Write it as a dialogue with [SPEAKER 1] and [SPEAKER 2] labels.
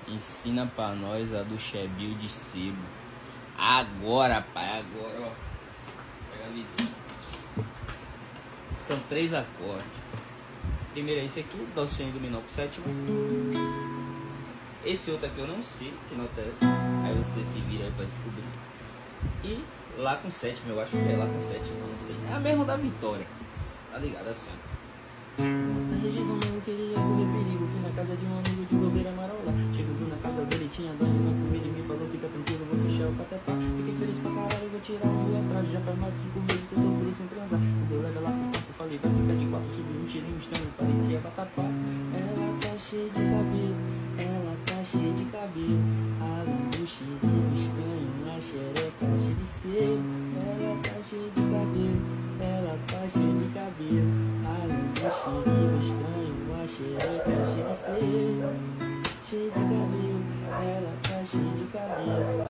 [SPEAKER 1] Ensina pra nós a do Chebil de sebo. Agora, pai, agora, ó. Pega a visão. São 3 acordes. Primeiro é esse aqui, Dó sustenido menor com sétima. Esse outro aqui eu não sei que nota é essa. Aí você se vira aí pra descobrir. E Lá com sétima, eu acho que é Lá com sétima, não sei. É a mesma da Vitória. Tá ligado assim?
[SPEAKER 2] Na região mesmo que ele ia correr perigo. Fui na casa de um amigo de Gobeira Marola. Chegando na casa dele, tinha dano na comida. E me falou, fica tranquilo, vou fechar o patetá. Fiquei feliz pra caralho, vou tirar um meu atraso. Já faz mais de 5 meses que eu tô por isso sem transar. Quando eu levo lá pro quarto, falei, vai ficar de 4. Subi um cheirinho estranho, parecia batapá. Ela tá cheia de cabelo, ela tá cheia de cabelo. Além do cheirinho estranho, a xereca cheia de sebo. Ela tá cheia de cabelo, ela tá cheia de cabelo. Além do cheirinho estranho, a xereca cheia de sebo. Cheia de cabelo, ela tá cheia de cabelo.